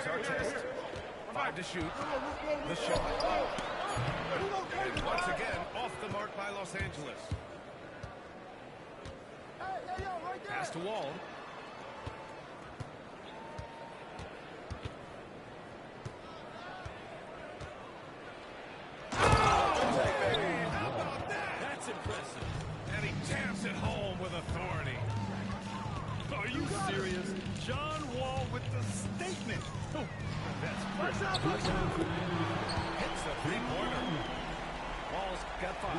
Here's our test. 5 to shoot. The shot. And once again, off the mark by Los Angeles. Pass to Wall. Serious. John Wall with the statement. Oh, that's hits a three-pointer. Wall's got 5.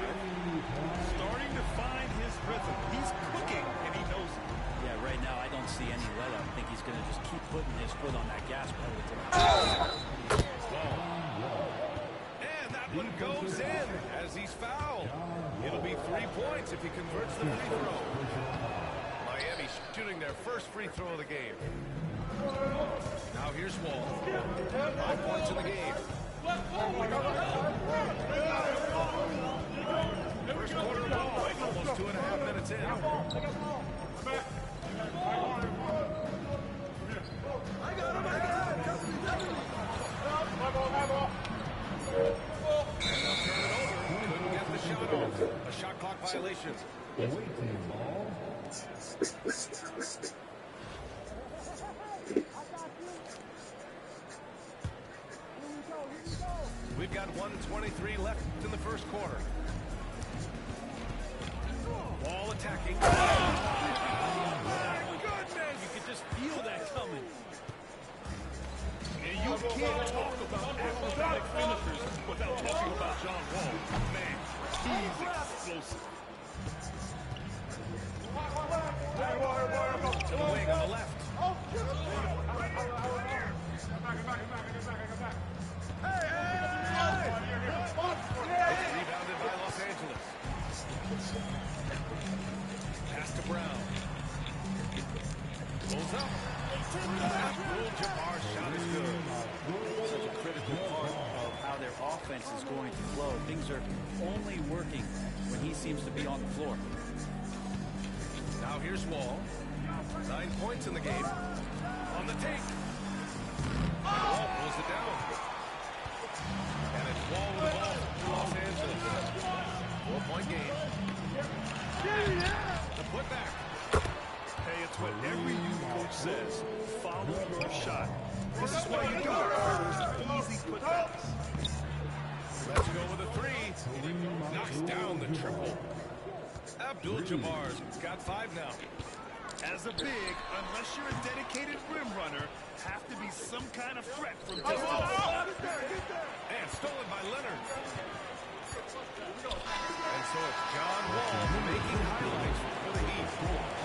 Starting to find his rhythm. He's cooking, and he knows it. Yeah, right now I don't see any let-up. I think he's going to just keep putting his foot on that gas pedal. And that one goes in as he's fouled. It'll be 3 points if he converts the free throw. Miami shooting their first free throw of the game. Now here's Wall. 5 points in the game. First quarter ball, almost 2.5 minutes in. I got him. And they'll turn it over. Couldn't get the shot off. A shot clock violation. We've got 1:23 left in the first quarter. Wall attacking. Oh, my goodness! You could just feel that coming. And you can't talk about acrobatic finishers without talking about John Wall. Man, he's explosive. To the wing on the left. It's rebounded by Los Angeles. Pass to Brown. Pulls up. Abdul-Jabbar's shot is good. Such a critical part of how their offense is going to flow. Things are only working when he seems to be on the floor. Now here's Wall. 9 points in the game. On the take. Wall pulls it down. And it's Wall with the ball for Los Angeles. 4-point game. The putback. Hey, it's what every youth coach says. Follow your shot. This is why you got those easy putbacks. Let's go with a 3. Knocks down the triple. Abdul-Jabbar's got 5 now. As a big, unless you're a dedicated rim runner, have to be some kind of threat from distance. And stolen by Leonard. And so it's John Wall making highlights for the Heat.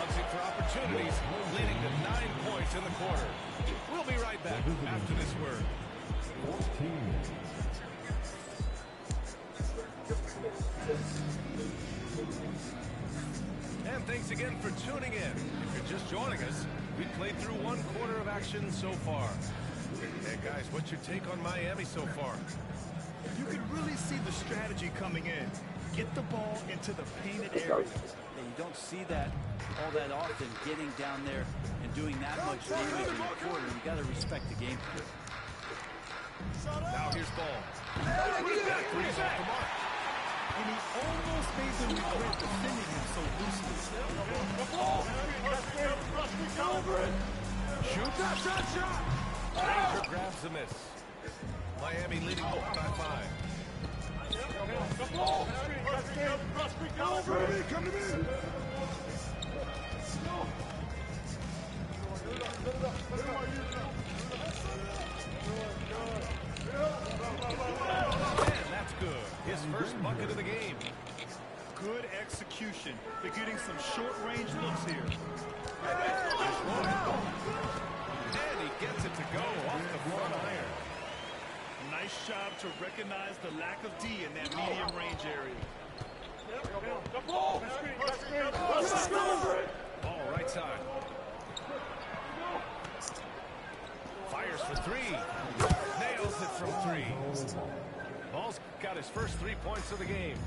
Hunting for opportunities, leading to 9 points in the quarter. We'll be right back after this word. 14. And thanks again for tuning in. If you're just joining us, we've played through 1 quarter of action so far. Hey guys, what's your take on Miami so far? You can really see the strategy coming in. Get the ball into the painted area. Yeah, you don't see that all that often, getting down there and doing that much damage in a quarter. You got to respect the game plan. Now here's Ball. That three's off the mark. And he almost made them regret defending him so loosely. Shoot that shot! Ranger grabs the miss. Miami leading by 5. Come to me! And that's good. His first bucket of the game. Good execution. They're getting some short-range looks here. And he gets it to go off the front iron. Nice job to recognize the lack of D in that medium range area. Ball right side. Fires for 3. Nails it from 3. Ball's got his first 3 points of the game.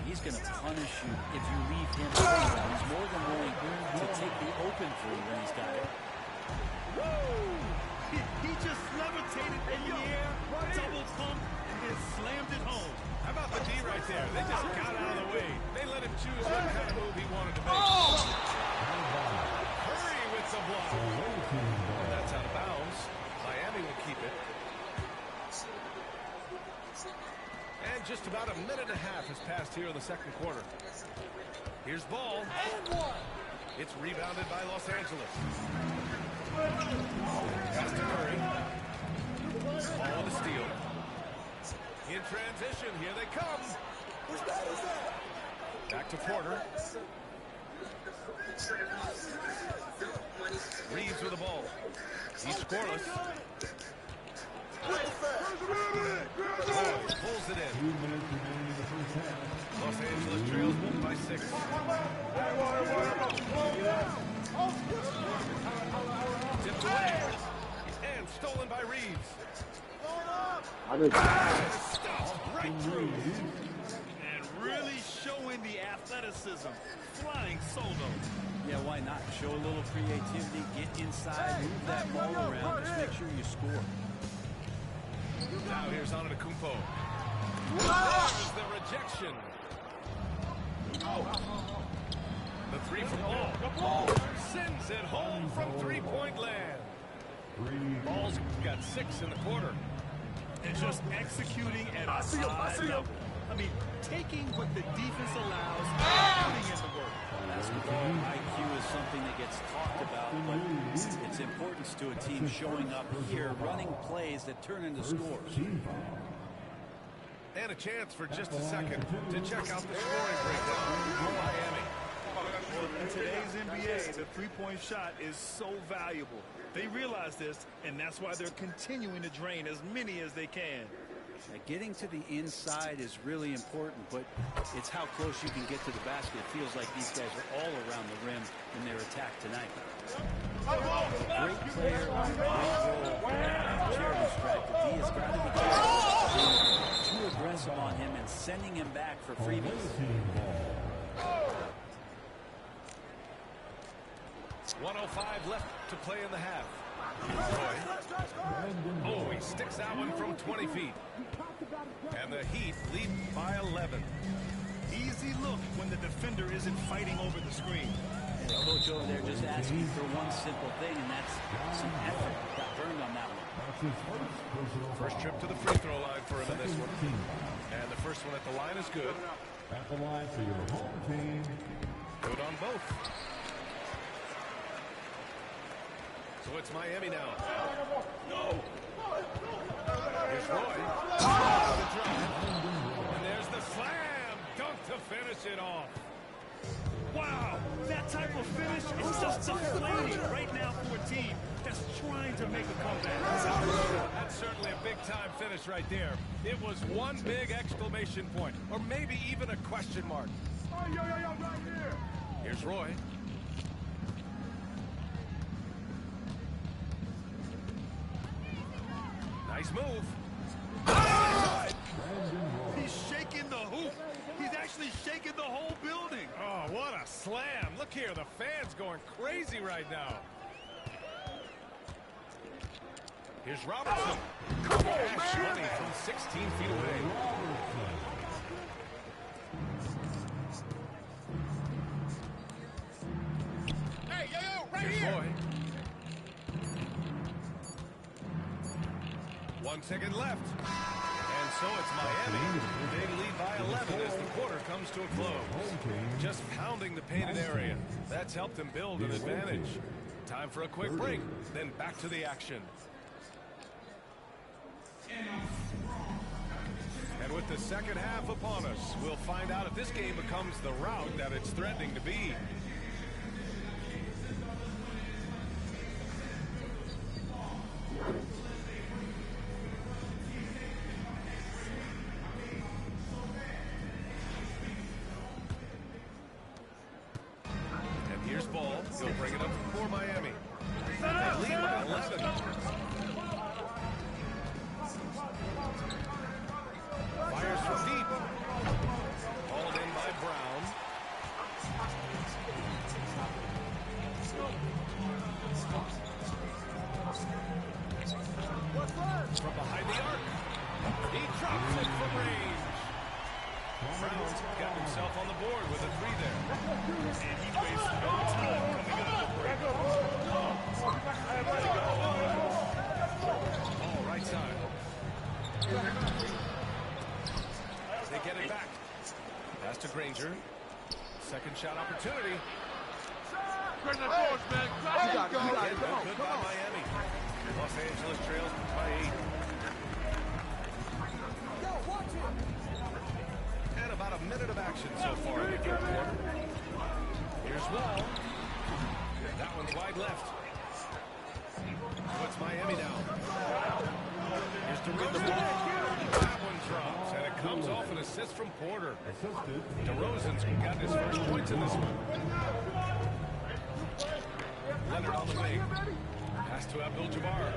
He's going to punish you if you leave him alone. He's more than willing to take the open 3 when he's got it. Woo! He just levitated in the air, double pump, and then slammed it home. How about the D right there? They just got out of the way. They let him choose what kind of move he wanted to make. Curry with the block. And that's out of bounds. Miami will keep it. And just about a minute and a half has passed here in the second quarter. Here's ball. It's rebounded by Los Angeles. Pass to Curry. Ball with a steal. In transition, here they come. Back to Porter. Reeves with the ball. He's scoreless. Pulls it in. Los Angeles trails by 6. Tipped away. And stolen by Reeves. Stopped right through. And really showing the athleticism. Flying solo. Yeah, why not? Show a little creativity, get inside, move that ball around, just make sure you score. Now here's Antetokounmpo. There's the rejection. The three from Ball. Sends it home from three-point land. Ball's got 6 in the quarter. And just executing at a high level. I mean, taking what the defense allows and putting in the work. Basketball IQ is something that gets talked about, but its importance to a team showing up here, running plays that turn into scores. And a chance for just a second to check out the scoring breakdown for Miami. Well, in today's NBA, the three-point shot is so valuable. They realize this, and that's why they're continuing to drain as many as they can. Getting to the inside is really important, but it's how close you can get to the basket. It feels like these guys are all around the rim in their attack tonight. Great player, great role, charity stripe. The D has got to be careful. Too aggressive on him and sending him back for freebies. 1:05 left to play in the half. Roy. Oh, he sticks that one from 20 feet. And the Heat lead by 11. Easy look when the defender isn't fighting over the screen. And the coach over there just asking for one simple thing, and that's some effort. Got burned on that one. First trip to the free throw line for him in this one. And the first one at the line is good. At the line for your home team. Good on both. So it's Miami now. Here's Roy. The drive. And there's the slam. Dunk to finish it off. Wow, that type of finish is just deflating right now for a team that's trying to make a comeback. That's certainly a big-time finish right there. It was one big exclamation point, or maybe even a question mark. Here's Roy. Nice move. He's shaking the hoop. He's actually shaking the whole building. Oh, what a slam. Look here, the fans going crazy right now. Here's Robertson. Cash money from 16 feet away. Hey, yo, right Here's here. Roy. 1 second left. And so it's Miami. They lead by 11 as the quarter comes to a close. Just pounding the painted area. That's helped them build an advantage. Time for a quick break, then back to the action. And with the second half upon us, we'll find out if this game becomes the rout that it's threatening to be. And here's Ball. He'll bring it up for Miami. They lead by 11. Fires from deep. Hauled in by Brown. Drops it from range. Brown's got himself on the board with a 3 there. And he wastes no time coming out of the break. Ball right side. They get it back. Pass to Granger. Second shot opportunity. Bring the force, man. You got it. Good by Miami. Los Angeles trails by 8. And about a minute of action so far in the third quarter. Here's Wall. That one's wide left. Puts Miami down. Here's DeRozan. That one drops, and it comes off an assist from Porter. DeRozan's gotten his first points in this one. Leonard on the wing. Pass to Abdul-Jabbar.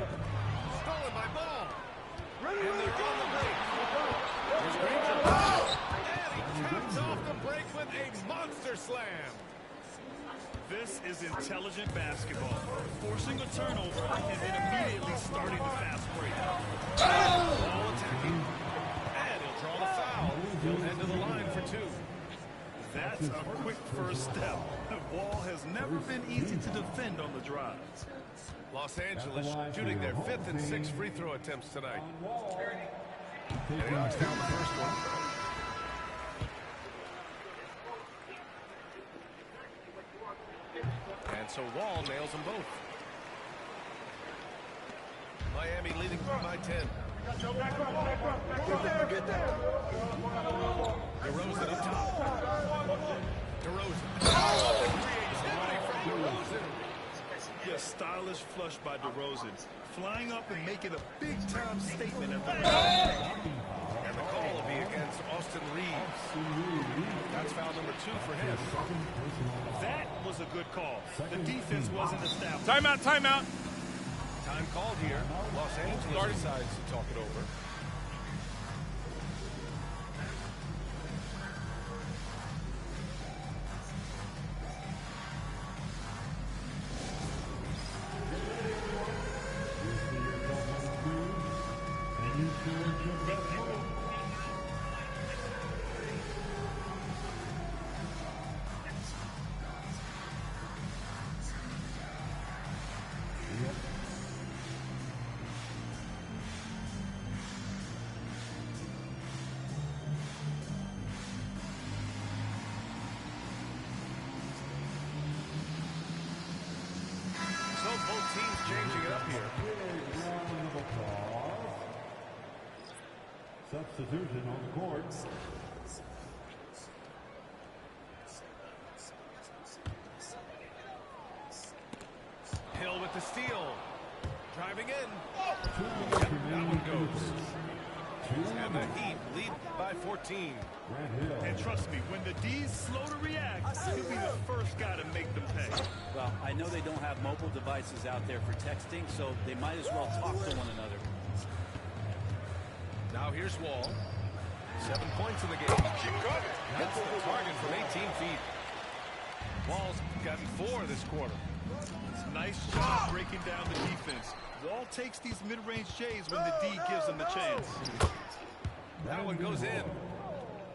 Stolen by Ball. And they're on the break. Here's Granger. And he caps off the break with a monster slam. This is intelligent basketball. Forcing a turnover and then immediately starting the fast break. Ball attacking. And he'll draw the foul. He'll head to the line for 2. That's a quick first step. Wall has never been easy to defend on the drive. Los Angeles shooting their 5th and 6th free throw attempts tonight. And he knocks down the first one. And so Wall nails them both. Miami leading by 10. Get there. DeRozan up top. DeRozan. Creativity from DeRozan. A stylish flush by DeRozan, flying up and making a big-time statement at the rim. And the call will be against Austin Reeves. That's foul number 2 for him. That was a good call. The defense wasn't established. Timeout, timeout. Time called here. Los Angeles decides to talk it over. Both teams changing it up here. Substitution on the court. Hill with the steal. Driving in. Yep, that one goes. And the Heat lead by 14. And trust me, when the D's slow to react, he'll be the first guy to make them pay. Well, I know they don't have mobile devices out there for texting, so they might as well talk to one another. Now here's Wall. 7 points in the game. Hits the target from 18 feet. Wall's gotten 4 this quarter. Nice job breaking down the defense. Wall takes these mid-range J's when the D gives him the chance. That one goes in.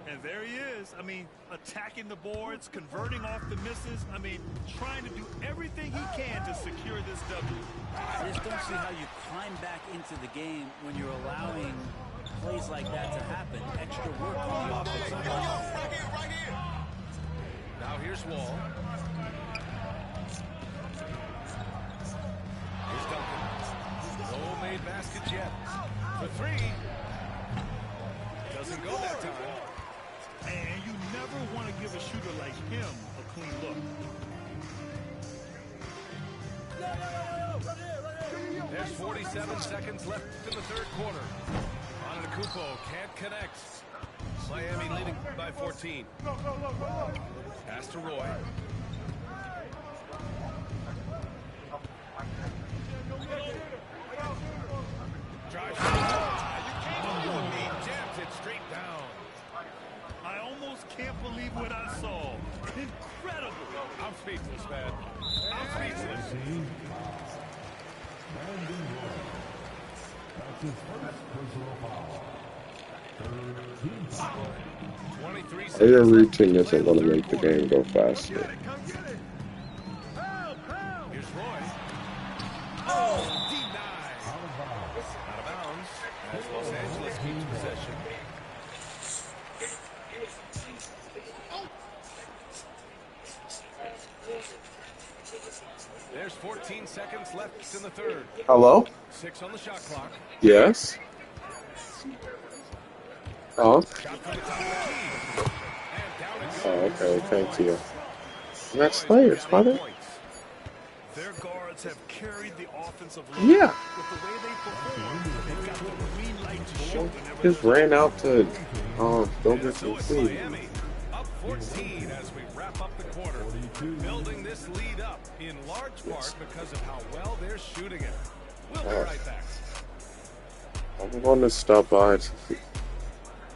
And there he is. I mean, attacking the boards, converting off the misses. I mean, trying to do everything he can to secure this W. I just don't see how you climb back into the game when you're allowing plays like that to happen. Extra work on the offensive line. Right here. Now here's Wall. Here's Duncan. No made baskets yet. For 3. Doesn't go that time. And you never want to give a shooter like him a clean look. There's 47 seconds left in the third quarter. Antetokounmpo can't connect. Miami leading by 14. Pass to Roy. Drives. He jams it straight down. I almost can't believe what I saw. Incredible. I'm speechless, man. I'm speechless. Brandon Roy. That's his first personal foul. 23 Or your seconds left to routine play isn't the going to third make the quarter. game go faster. Here's Roy. Oh, denied. Out of bounds as Los Angeles keeps possession. There's 14 seconds left in the third. Hello? 6 on the shot clock. Yes? Oh? Shot from the top of the key. And down it goes. Oh, okay. Thank you. That's Roy's Slayer's, got 8 brother. points. Their guards have carried the offensive line. Yeah. With the way they perform, they've got the green light to shoot whenever Just there's ran out to go get So some it's food. Miami up 14 as we wrap up the quarter. Building this lead up in large part because of how well they're shooting it. We'll be right back. I'm going to stop by.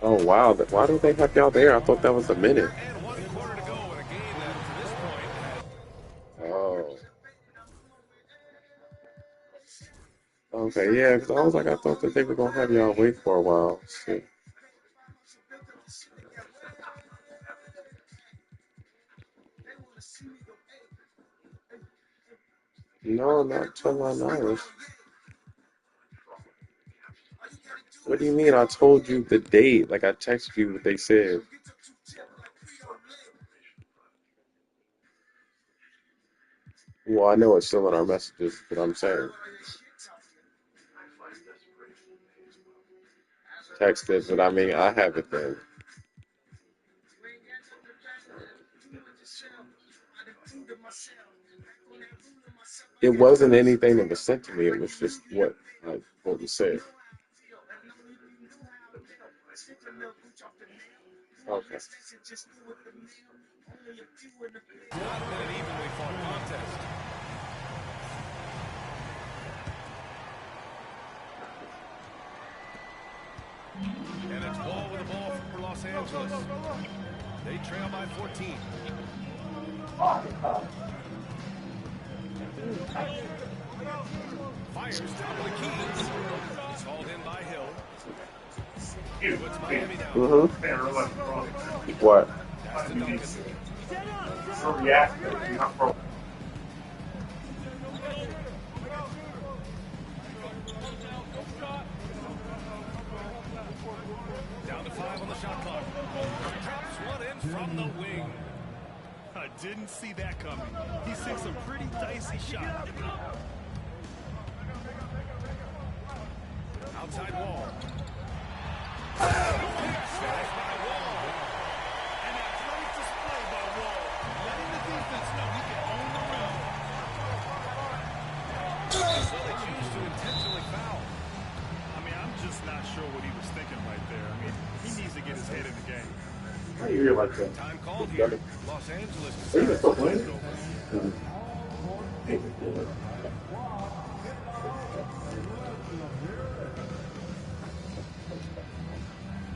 Oh, wow. Why do they have y'all there? I thought that was a minute. And 1 quarter to go in a game that to this point had... Oh. Okay, yeah, because I was like, I thought that they were going to have y'all wait for a while. Shit. No, not till I know. What do you mean? I told you the date. Like, I texted you what they said. Well, I know it's still in our messages, but I'm saying. Texted, but I mean, I have it then. It wasn't anything that was sent to me. It was just what was said. Okay. Not been an evenly fought contest. And it's Wall with the ball for Los Angeles. They trail by 14. Fires top of the key. It's hauled in by Hill. Puts Miami down. What? Pass to Duncan. Down to 5 on the shot clock. Drops one in from the wing. I didn't see that coming. He sinks a pretty dicey shot. Outside Wall. Finished by Wall. And a great display by Wall, letting the defense know he can own the rim. So they choose to intentionally foul. I mean, I'm just not sure what he was thinking right there. I mean, he needs to get his head in the game. How do you hear like that? Time called here. Los Angeles decides to take it over.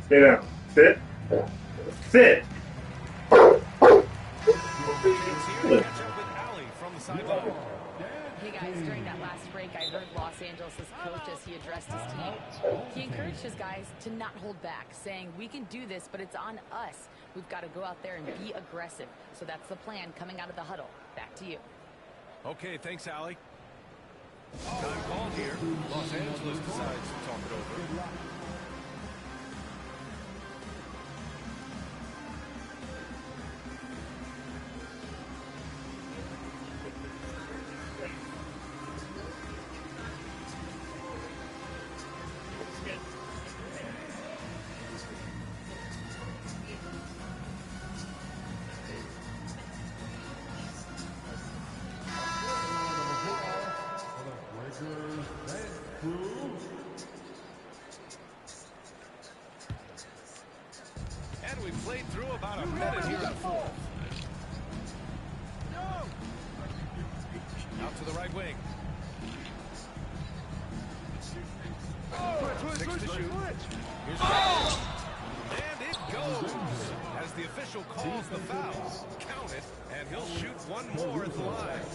Stay down. Sit. Sit. Chance here to catch up with Allie from the sideline. Hey guys, during that last break, I heard Los Angeles' coach as he addressed his team. He encouraged his guys to not hold back, saying, we can do this, but it's on us. We've got to go out there and be aggressive. So that's the plan coming out of the huddle. Back to you. Okay, thanks, Allie. Time called here. Los Angeles decides to talk it over. And we played through about a minute here in the fourth. Out to the right wing. 6 to shoot. Here's and it goes. As the official calls the foul, count it, and he'll shoot one more at the line.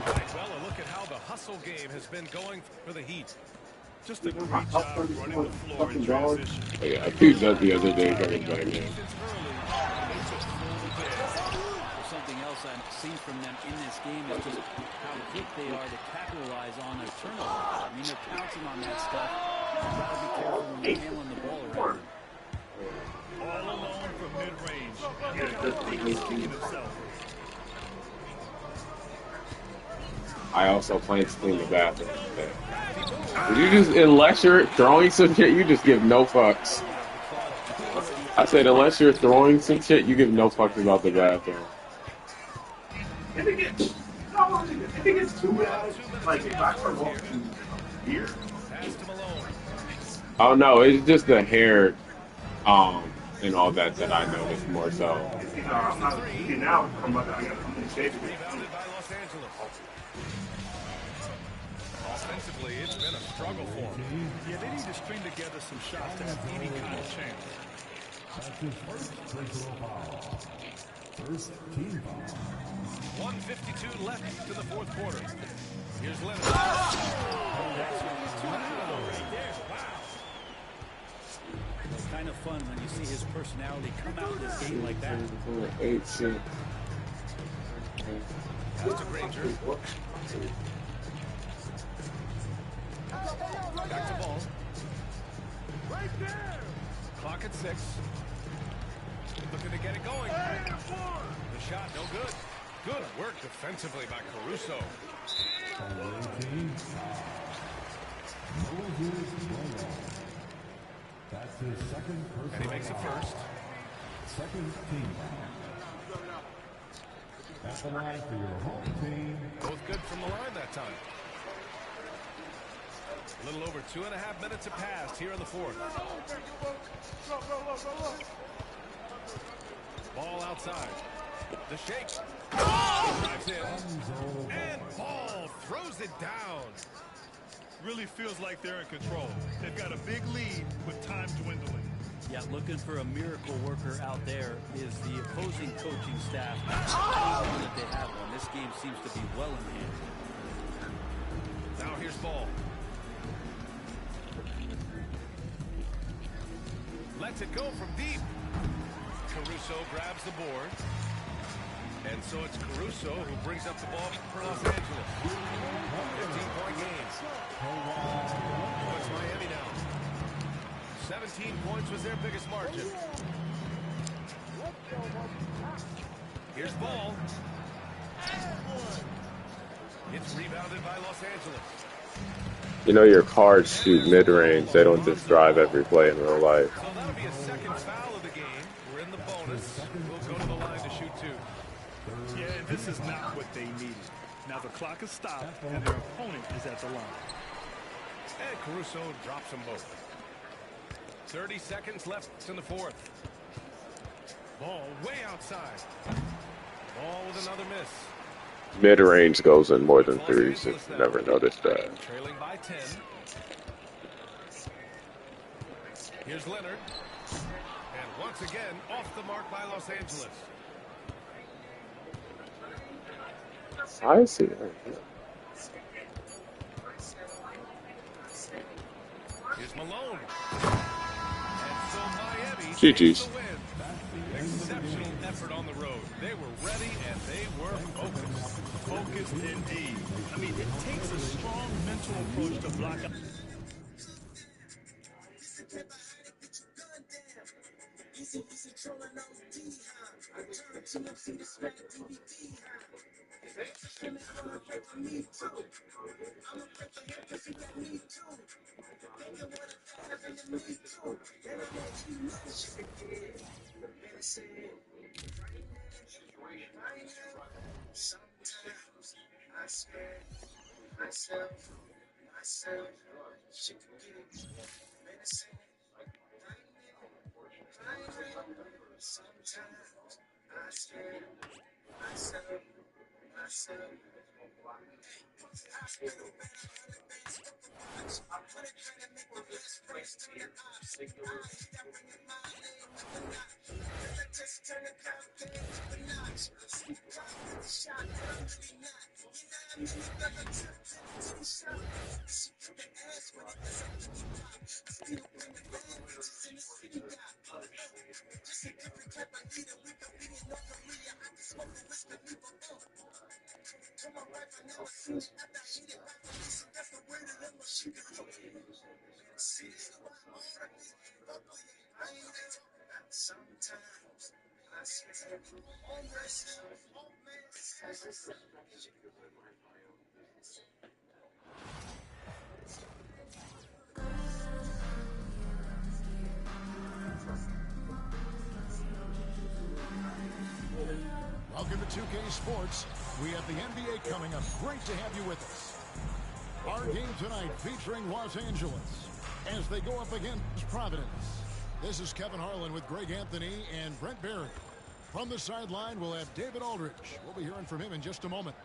Right, well, a look at how the hustle game has been going for the Heat. Just a great job running the floor in transition. Yeah, I picked that the other day coming back in. Defense early, and they took full advantage. Well, something else I've seen from them in this game is just how quick they are to capitalize on their turnovers. I mean, they're pouncing on that stuff. You've got to be careful when you're handling the ball around them. All alone from mid-range. I think he's kicking himself. I also plan to clean the bathroom. You just, unless you're throwing some shit, you just give no fucks. I said, unless you're throwing some shit, you give no fucks about the bathroom. If it gets too bad, like if I start walking here, Oh no, it's just the hair, and all that I noticed more so. I'm not looking out. I gotta come in shape. Rebounded by Los Angeles. Offensively, it's been a struggle for them. Yeah, they need to string together some shots to have any kind of chance. That's his first personal foul. First team foul. 1:52 left to the fourth quarter. Here's Leonard. It's kind of fun when you see his personality come out of this game like that. 8-6. Pass to Granger. Back to ball. Right there. Clock at 6. Looking to get it going. The shot, no good. Good work defensively by Caruso. That's his second personal And he makes it first. Second team foul. That's the line for your home team. Both good from the line that time. A little over 2.5 minutes have passed here in the fourth. Ball outside. The shake. Drives in. And Ball throws it down. Really feels like they're in control. They've got a big lead with time dwindling. Yeah, looking for a miracle worker out there is the opposing coaching staff. Anyone that they have on. This game seems to be well in hand. Now here's Ball. Lets it go from deep. Caruso grabs the board. And so it's Caruso who brings up the ball for Los Angeles. 15-point game. It's Miami now. 17 points was their biggest margin. Here's Ball. It's rebounded by Los Angeles. You know your cards shoot mid-range. They don't just drive every play in real life. So that'll be a second foul of the game. We're in the bonus. We'll go to the line to shoot 2. Yeah, and this is not what they needed. Now the clock is stopped, and their opponent is at the line. And Caruso drops them both. 30 seconds left in the fourth. Ball way outside. Ball with another miss. Mid-range goes in more than threes. If you never noticed that. Trailing by 10. Here's Leonard. And once again, off the mark by Los Angeles. I see. Here's Malone. And so Miami GG's. takes the win. Exceptional effort on the road. They were ready and they were focused. Focused indeed. I mean, it takes a strong mental approach to block out. Welcome to 2K Sports. We have the NBA coming up. Great to have you with us. Our game tonight featuring Los Angeles as they go up against Providence. This is Kevin Harlan with Greg Anthony and Brent Barry. From the sideline, we'll have David Aldridge. We'll be hearing from him in just a moment.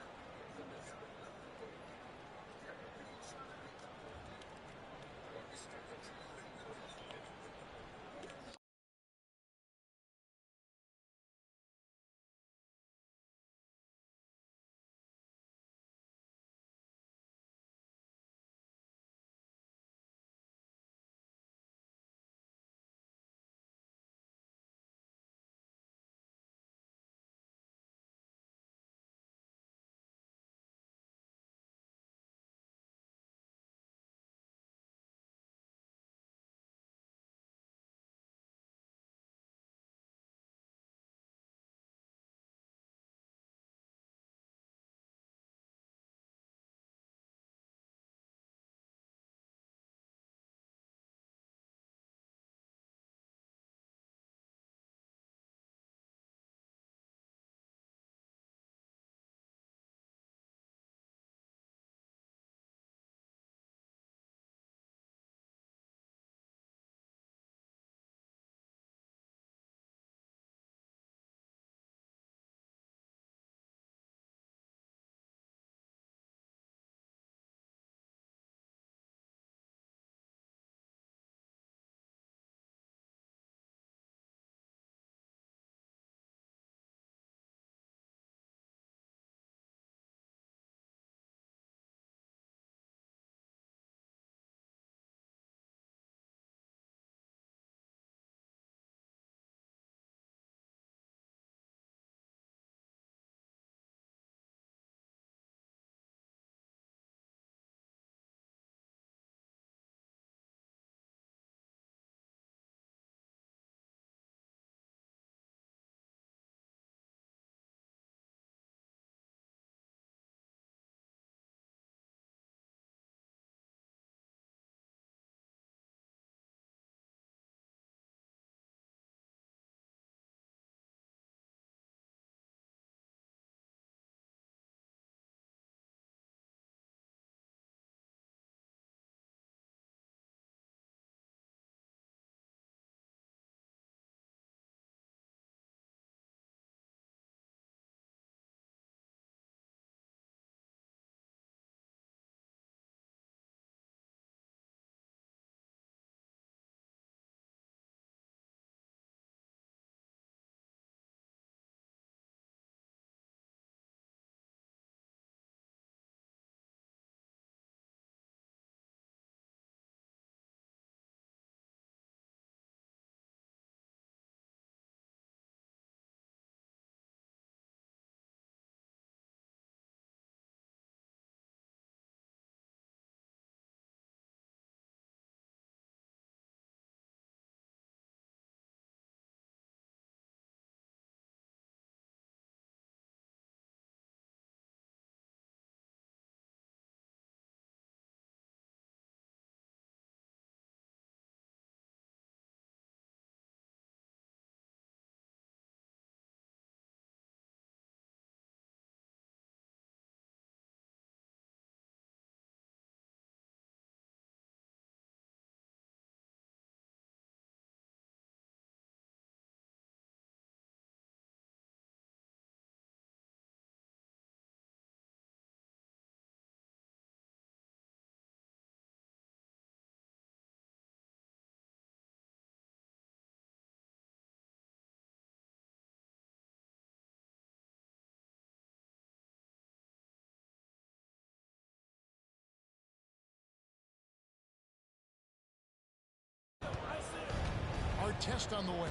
Our test on the way.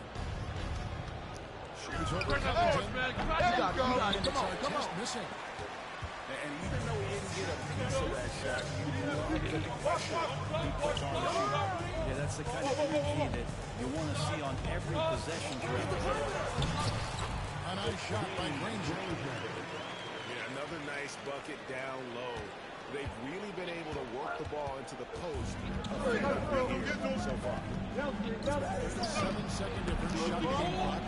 Shoots over Covington. Man. You got it. Come on. And even though Yeah, that's the kind of energy that you want to see on every possession throughout the game. A nice shot by Granger. Yeah, another nice bucket down low. They've really been able to work the ball into the post so far. 7-second difference. Shot game clock.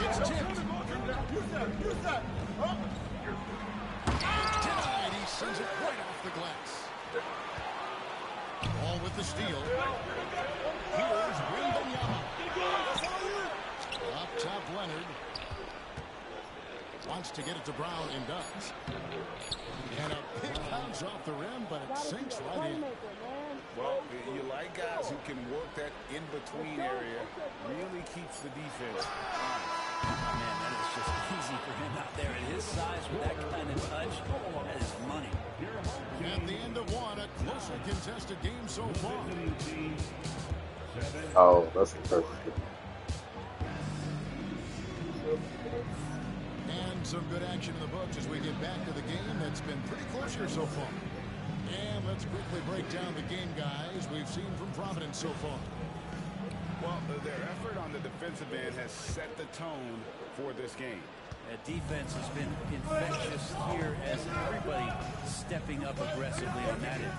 It's tipped. Denied. He sends it right off the glass. All with the steal. Here's Wembanyama. Up top, Leonard. Wants to get it to Brown and does. And a pick comes off the rim, but it sinks right in. Well, you like guys who can work that in-between area. Really keeps the defense. Man, that is just easy for him out there at his size with that kind of touch. That is money. At the end of one, a closely contested game so far. Oh, that's the perfect. And some good action in the books as we get back to the game that's been pretty close here so far. And let's quickly break down the game, guys, we've seen from Providence so far. Well, their effort on the defensive end has set the tone for this game. Defense has been infectious here as everybody stepping up aggressively on that end.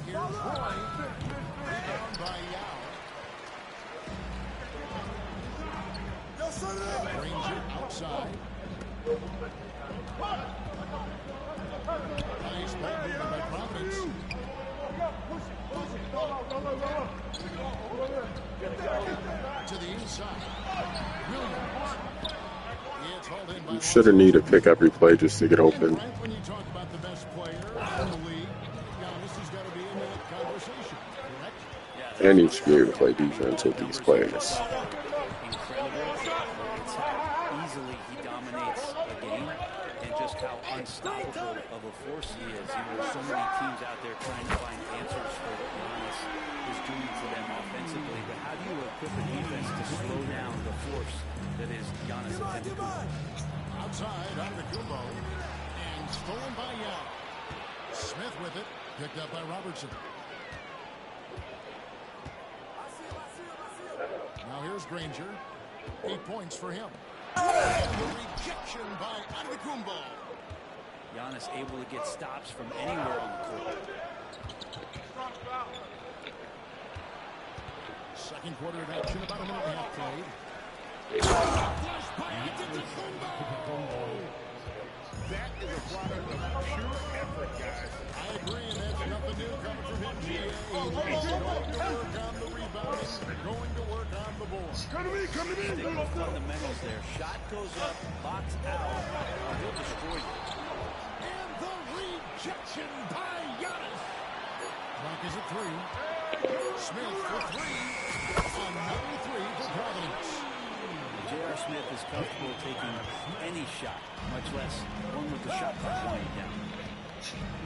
Here's Roy. Rebound by Yao. Granger outside. Nice ball movement by Providence. To the inside. Williams. You shouldn't need to pick every play just to get open. When you talk about the best player in the league, Giannis has got to be in that conversation, correct? And you should be able to play defense with these players. Incredible. It's how easily he dominates a game and just how unstoppable of a force he is. There's so many teams out there trying to find answers for what Giannis is doing for them offensively. But how do you equip a defense to slow down the force that is Giannis Antetokounmpo? Outside, Antetokounmpo. And stolen by Yao. Smith with it. Picked up by Robertson. Now here's Granger. 8 points for him. And the rejection by Antetokounmpo. Giannis able to get stops from anywhere on the court. Second quarter of action, about a minute and a half played. Flash by Antetokounmpo. That is a product of pure effort, guys. I agree, and that's nothing new coming from him. He's going to work on the rebounding, going to work on the board. Come to me, come to me. Stick with fundamentals there. Shot goes up, box out. He'll destroy you. And the rejection by Giannis. Clock is at 3. Smith for 3. Another 3 for Providence. J.R. Smith is comfortable taking any shot, much less one with the shot clock winding down.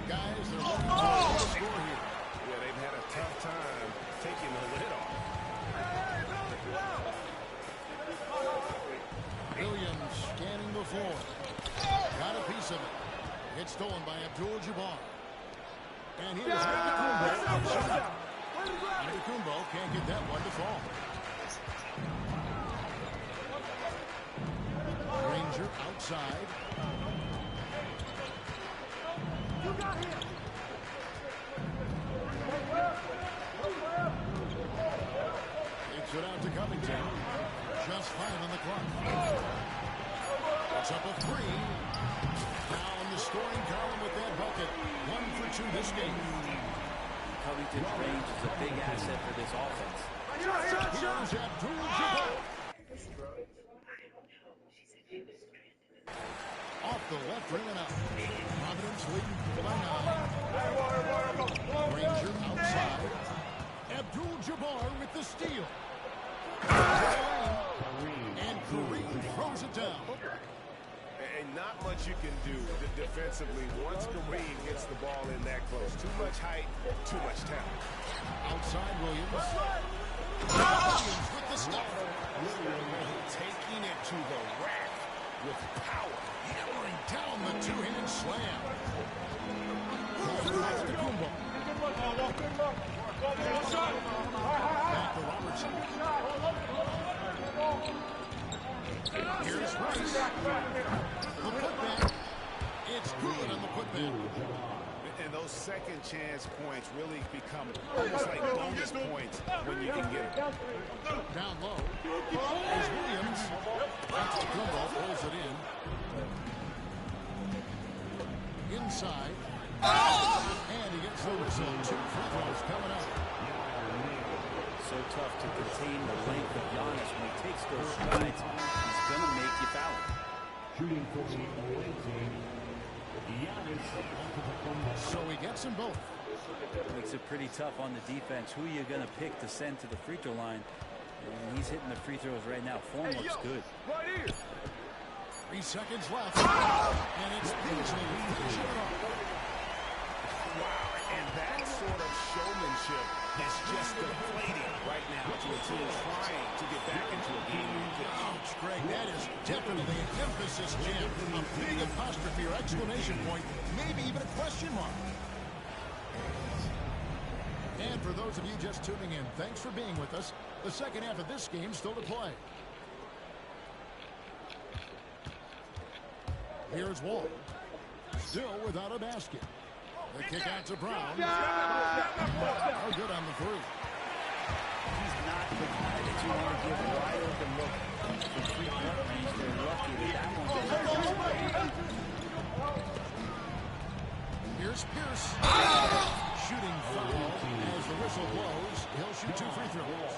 Guys, they're looking for a score here. Yeah, they've had a tough time taking the lid off. Williams scanning the floor. Got a piece of it. It's stolen by Abdul-Jabbar. And here's Antetokounmpo. Antetokounmpo can't get that one to fall. Granger outside. Takes it out to Covington. Just 5 on the clock. It's up a 3. Now in the scoring column with that bucket. 1 for 2 this game. Covington's range is a big asset for this offense. Here's Abdul-Jabbar. Off the left rim and out. Providence leading by 9. Granger outside. Abdul-Jabbar with the steal. And Kareem throws it down. And not much you can do defensively once Kareem gets the ball in that close. Too much height, too much talent. Outside Williams. Williams with the stop. Taking it to the rack with power. Hammering down the two-handed Slam. Pass to Kumbo. Back to Robertson. Here's Rice. The putback. It's good on the putback. And those second chance points really become almost like bonus points when you can get them. Down low. There's Williams. Kumbo pulls it in. Inside. And he gets the whistle. 2 free throws coming up. So tough to contain the length of Giannis. When he takes those strides, he's going to make you foul. Shooting for the away team, Giannis. So he gets them both. Makes it pretty tough on the defense. Who are you going to pick to send to the free throw line? And he's hitting the free throws right now. Form looks good. Right here. 3 seconds left. And it's Beasley finishing it off. Wow, and that sort of showmanship is just deflating right now to a team trying to get back into a game like this. Ouch, Greg, that is definitely an emphasis jam. A big apostrophe or exclamation point, maybe even a question mark. And for those of you just tuning in, thanks for being with us. The second half of this game still to play. Here's Wall. Still without a basket. The kick out to Brown. How good on the three. He's not the guy that you want to give a wide open look for three-point range. They're lucky that one. Here's Pierce. Shooting foul as the whistle blows. He'll shoot 2 free throws.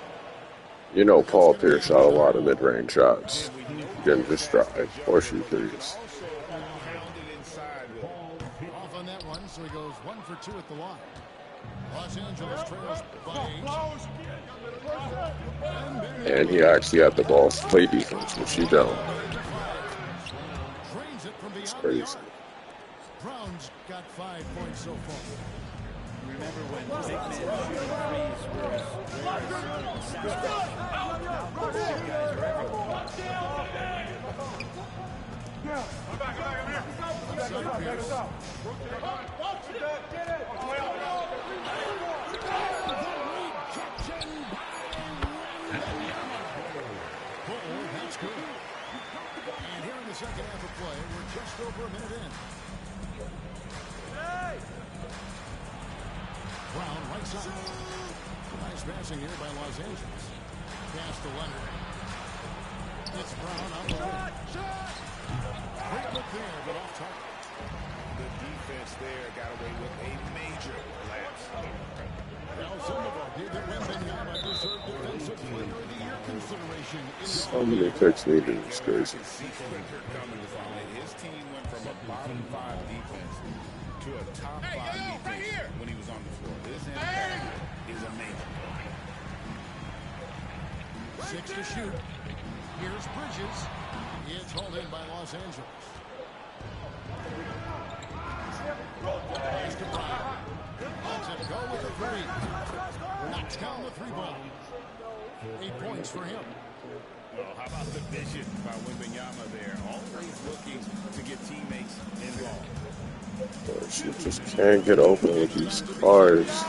You know, Paul Pierce shot a lot of mid-range shots. Didn't just try or shoot threes. Off on that one, so he goes 1 for 2 at the line. Los Angeles trails by 8. And he actually had the ball to play defense, which he don't. It's crazy. Brown's got 5 points so far. Remember when big men shooting threes were guys are everywhere. That's good. And here in the second half of play, we're just over a minute in. Brown right side. Nice passing here by Los Angeles. Pass to Leonard. It's Brown on the way. Great look there, but off target. The defense there got away with a major lapse. Now Sandoval did that when Benyama deserved Defensive Player of the Year consideration. So many picks needed. It's crazy. His team went from a bottom 5 defense to a top 5 defense when he was on the floor. His impact is amazing. 6 to shoot. Here's Bridges. It's hauled in by Los Angeles. Pass to Brown. Lets it go with the 3. Knocks down the 3-ball. 8 points for him. Well, how about the vision by Wembanyama there? Always looking to get teammates involved. She just can't get open with these cars.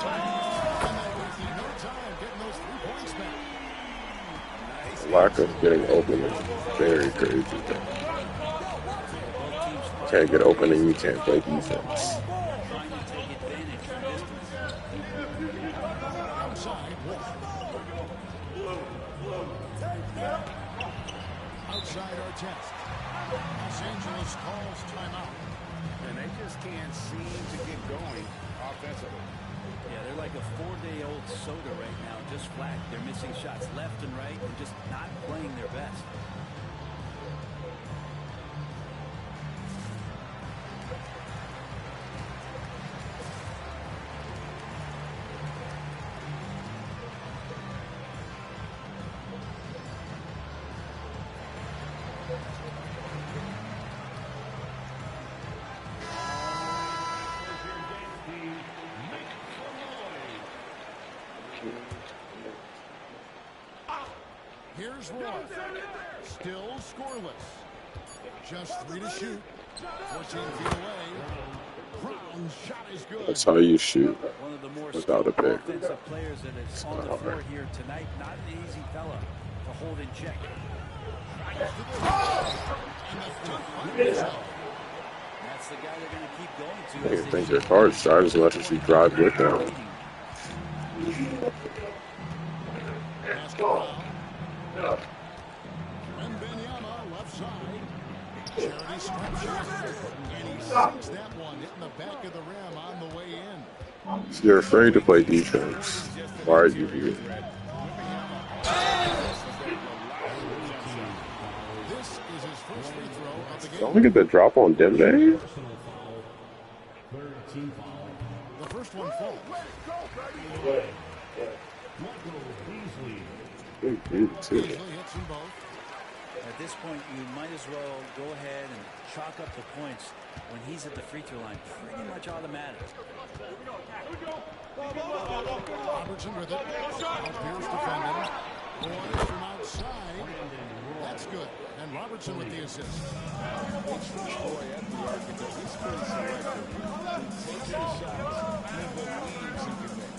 Lack of getting open is very crazy. Can't get open and you can't play defense. Outside our test. Los Angeles calls timeout. And they just can't seem to get going offensively. Yeah, they're like a 4-day-old soda right now, just flat. They're missing shots left and right and just not playing their best. Here's Roy. Still scoreless. Just 3 to shoot. 14 feet away. Brown's shot is good. That's how you shoot One of the more without a skilled pick. offensive players that is on the floor here tonight. Not an easy fella to hold in check. That's the guy they're going to keep going to. I think your cards shot as much as you drive with them. Wembanyama left side. Charity stretches. And he sinks that one, hitting the back of the rim on the way in. If you're afraid to play defense, why are you here? This is his first free throw of the game. Don't we get the drop on Dembe? The first one falls. Beasley hits them both. At this point, you might as well go ahead and chalk up the points when he's at the free throw line. Pretty much automatic. Robertson with it. Pierce defending. Boys from outside. That's good. And Robertson with the assist. It's boy at the arc because he's pretty selective. He takes his shots. He believes he can make.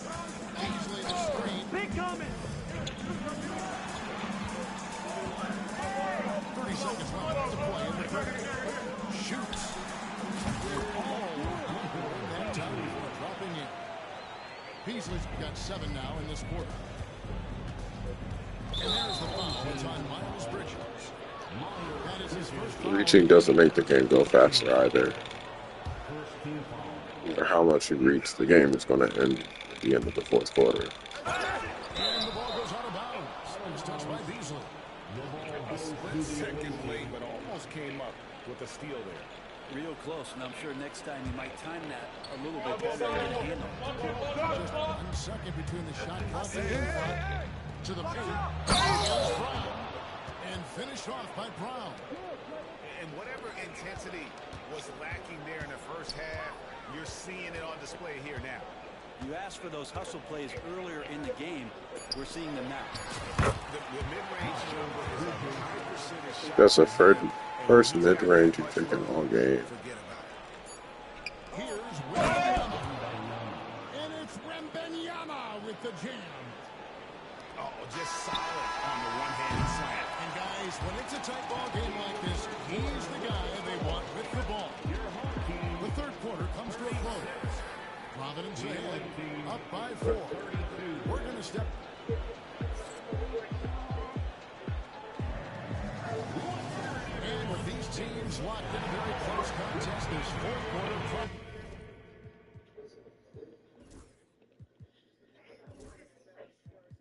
Beasley the screen. Big coming. 30 seconds left to play in the third. Shoots. They're all that time before dropping in. Beasley's got 7 now in this quarter. And there's the foul. It's on Miles Bridges. That is his first foul. Reaching doesn't make the game go faster either. No matter how much you reach, the game is going to end at the end of the fourth quarter. And the ball goes out of bounds. It's touched by Beasley. A split second late, but almost came up with a steal there. Real close, and I'm sure next time he might time that a little bit better to get a handle. Just 1 second between the shot clock and the front to the paint. There's Brown. And finished off by Brown. And whatever intensity was lacking there in the first half, you're seeing it on display here now. You asked for those hustle plays earlier in the game. We're seeing them now. The mid-range number is a high percentage shot. That's a first mid-range you've taken all game. Here's Wembanyama. And it's Wembanyama with the jam. Oh, just solid on the one-handed slam. And guys, when it's a tight ball game like this, he's the guy they want with the ball. The third quarter comes to a close. Providence ahead, up by 4. We're going to step. And with these teams locked in a very close contest, this fourth quarter.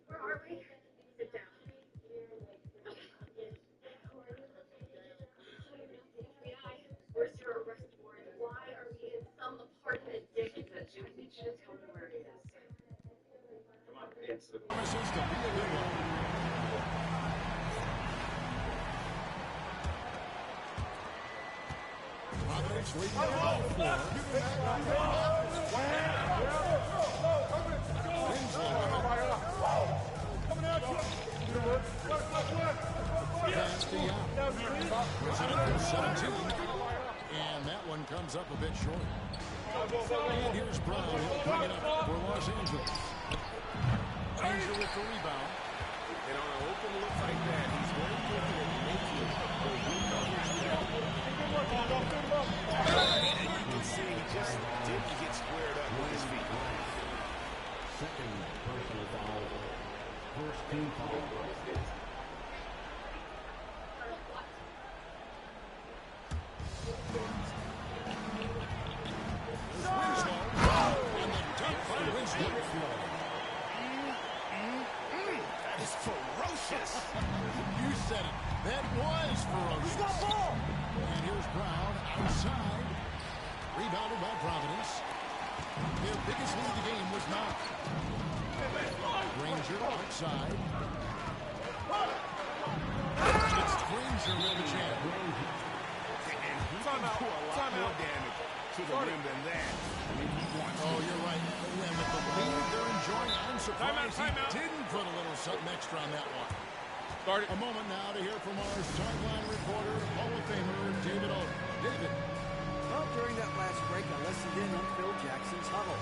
Where are we? Sit down. Where's your arrest warrant? Why are we in some apartment? Dick, I need you to tell me where it is. Come on, Promises to be a good one. Providence leading by 17. And that one comes up a bit short. And here's Brown. He'll bring it up for Los Angeles. Angel with the rebound. And on an open look like that, he's very quick at making the rebounders count. And you can see he just didn't get squared up with his feet. Second personal foul. First team foul. That is ferocious. You said it. That was ferocious. And here's Brown outside. Rebounded by Providence. Their biggest lead of the game was not. Granger outside. It's Granger with the jam. And he can do a lot more damage to the rim than that. I mean, he wants Oh, you're right. And with the lead they're enjoying, I'm surprised he didn't put a little something extra on that one. A moment now to hear from our sideline reporter, Hall of Famer David O. David. Jackson's huddle.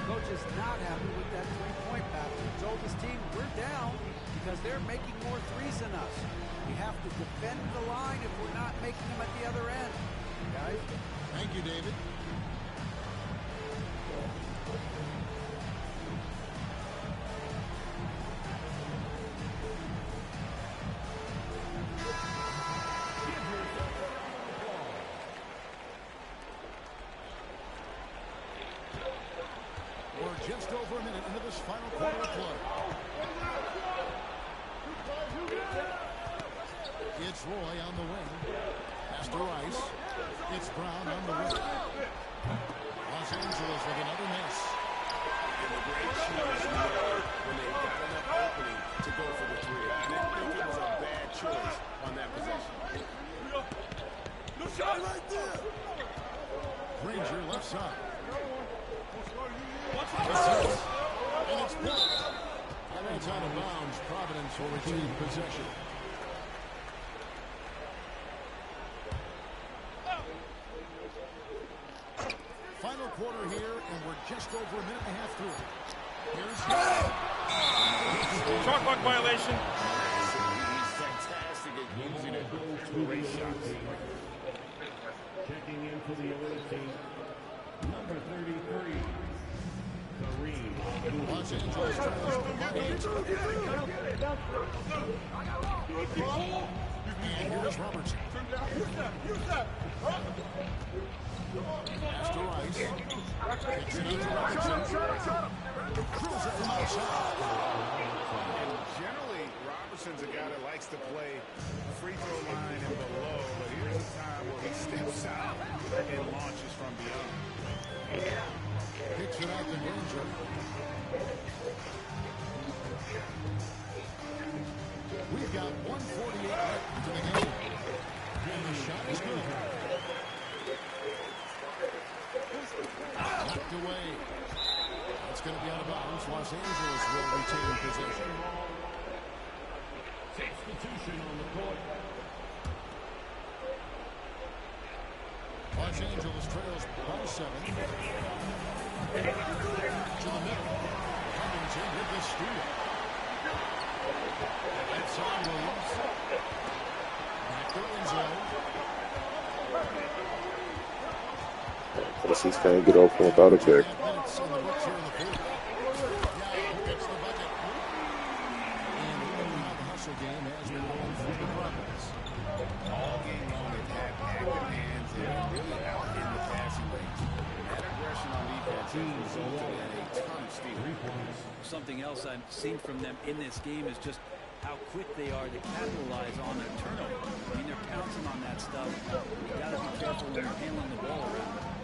Coach is not happy with that three-point pattern. He told his team, we're down because they're making more threes than us. We have to defend the line if we're not making them at the other end. Guys? Thank you, David. We're just over a minute into this final quarter of play. It's Roy on the wing. Pass to Rice. It's Brown on the wing. Los Angeles with another miss. And the great shooters know when they've got enough opening to go for the three. I didn't think it was a bad choice on that possession. No shot right there. Granger left side. And it's blocked. And it's out of bounds. Providence will retain possession. Final quarter here, and we're just over a minute and a half through. Here's Shot clock violation. He's fantastic at using it. Great shots. Checking in for the away team, number 33, Kareem. Los Angeles and here's Robertson. Pass to Rice. Kicks it out to Robertson. Drills it from outside. And generally, Robertson's a guy that likes to play free throw line and below, but here's a time where he steps out and launches from beyond. Kicks it out to Granger. We've got 1:48 left into the game. And the shot is good. Knocked away. That's going to be out of bounds. Los Angeles will retain possession. Substitution on the court. Los Angeles trails by 7. To the middle. Covington with the steal. That's on Williams. Back to Winslow. Plus, he's can't get open without a kick. Minutes in the books here in the fourth. Yeah, gets the bucket. And now the hustle game has been going for the Providence. All game long, they've had active hands and really out in the passing range. That aggression on defense has resulted in a ton of steals. Something else I've seen from them in this game is just how quick they are to capitalize on their turnover. I mean, they're pouncing on that stuff. You got to be careful when you're handling the ball around.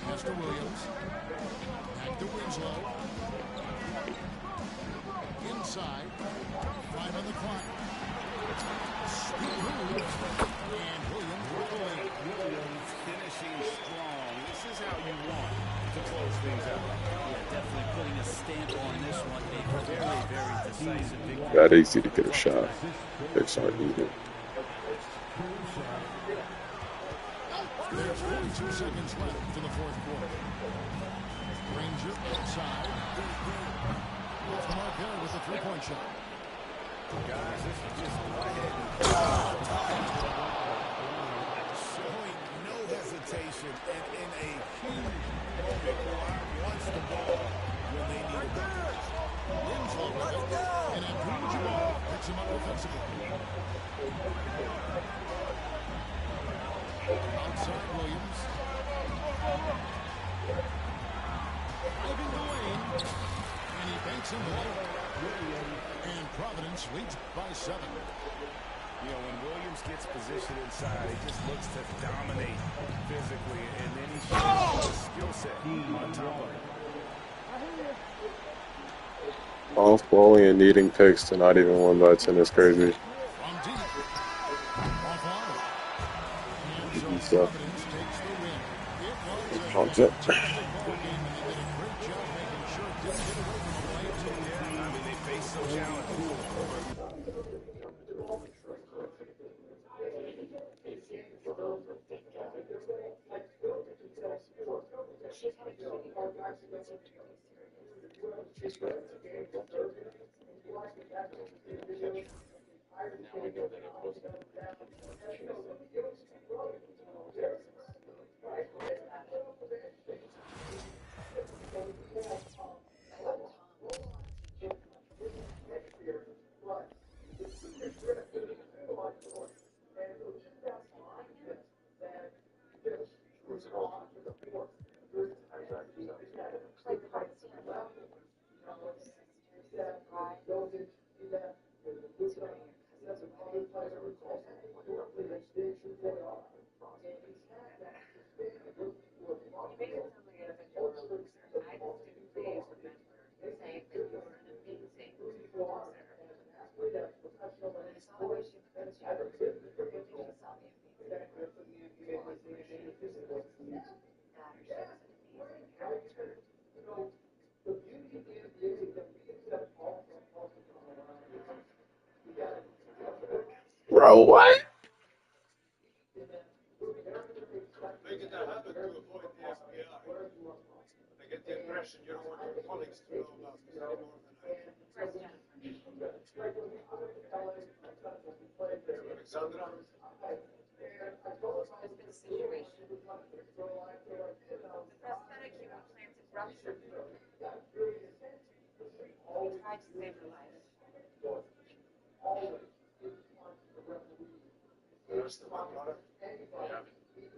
Mr. Williams. Back to Winslow. Inside. 5 on the clock. Speed move. And Williams with the lead. Williams finishing strong. This is how you want to close things out. Yeah, definitely putting a stamp on this one. A very, very decisive victory. That easy to get a shot. It's not easy. There's 42 seconds left in the fourth quarter. Granger outside. Off the mark there with a three-point shot. Guys, this is just showing no hesitation and in a huge moment. Kawhi wants the ball when they need it. Winslow with it. And Abdul-Jabbar picks him up offensively. Outside Williams. Driving the lane. And he banks him home. And Providence leads by 7. You know, when Williams gets positioned inside, he just looks to dominate physically, and then he shows his skill set on top of it. Both bowling and needing picks to not even 1 by 10 is crazy. From deep. Offline. And so Easy stuff. Providence takes the win. It was On jet. a ball game, and they did a great job making sure it didn't get away from the Lions. Yeah, I mean, they face some challenges. Bro, what? Make it a habit to avoid the FBI. I get the impression you don't want your colleagues to know about this any more than I do. Alexandra? There's been a situation. The prosthetic you implanted ruptured. We tried to save her life. The rest of my product? Yeah. Pretty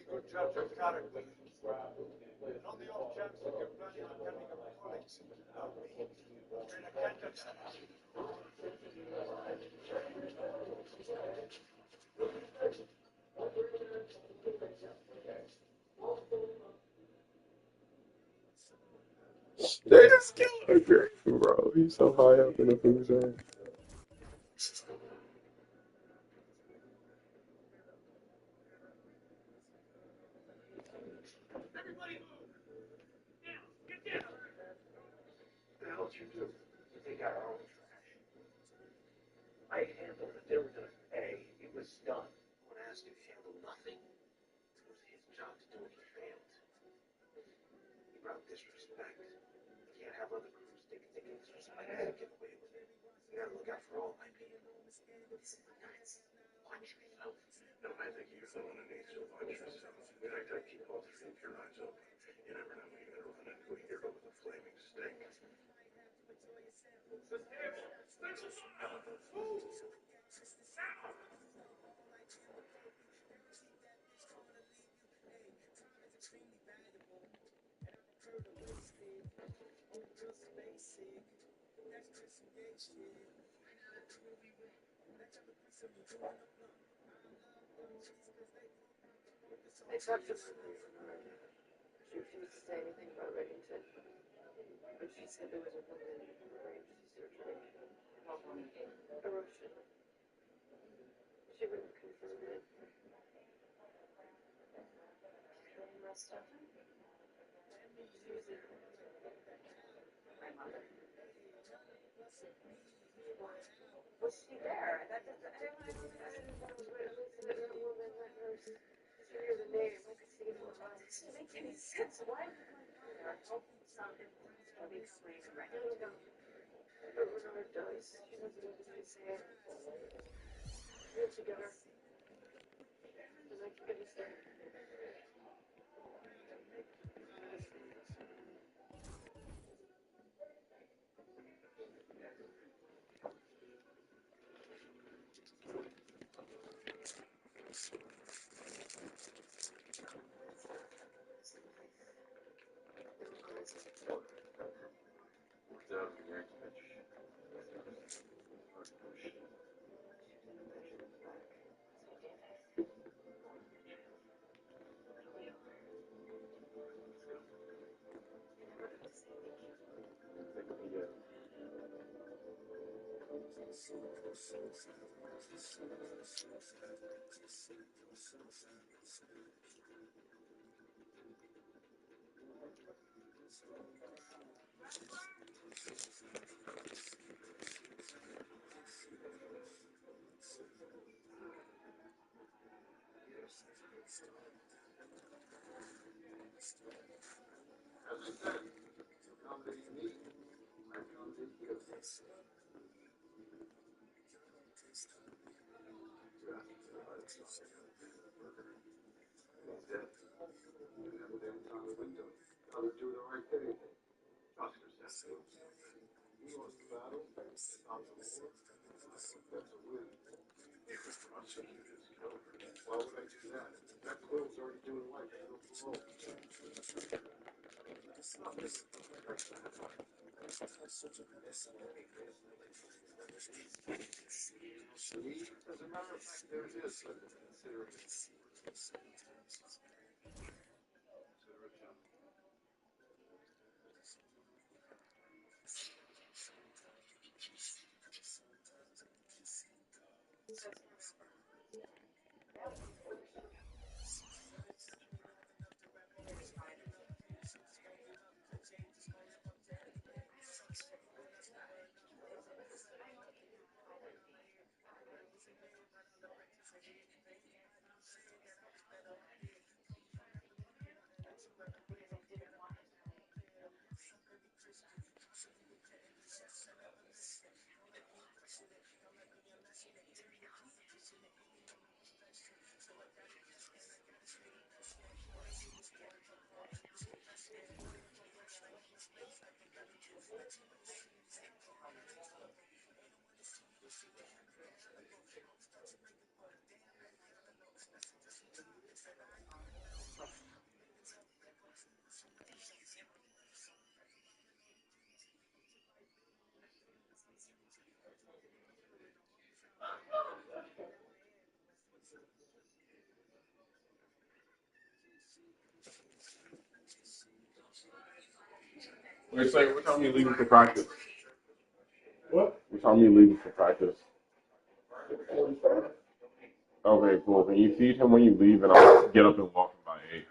good judge of character. And on the off chance that you're planning on getting your colleagues without me, afraid I can't accept it. They just killed a Griffin, bro. He's so high up in the food chain. The hell did you do? You take out our own trash. I handled it. There was A. It was done. When asked if he handled nothing, it was his job to do it. He failed. He brought disrespect. You can't have other crews taking disrespect and get away with it. You gotta look out for all my people. This is nuts. Watch yourself. No, I think you're the one who needs to watch yourself. In fact, I keep all three of your eyes open. You never know when you're gonna run into a hero with a flaming stick. I talked to her. She refused to say anything about Reddington. But she said there was a woman who arranged the surgery. Erosion. She wouldn't confirm it. Really messed up. Susan. My mother. Was she there? I didn't know that woman, that nurse. She knew the name. I could see it in her eyes. It doesn't make any sense. Why? I hope something will be explained right now. But Renard does. She doesn't even say it. We're together. And I can get us there. Wait, say, what time are you leaving for practice? What? What time are you leaving for practice? Okay, cool. Can you feed him when you leave, and I'll get up and walk him by 8.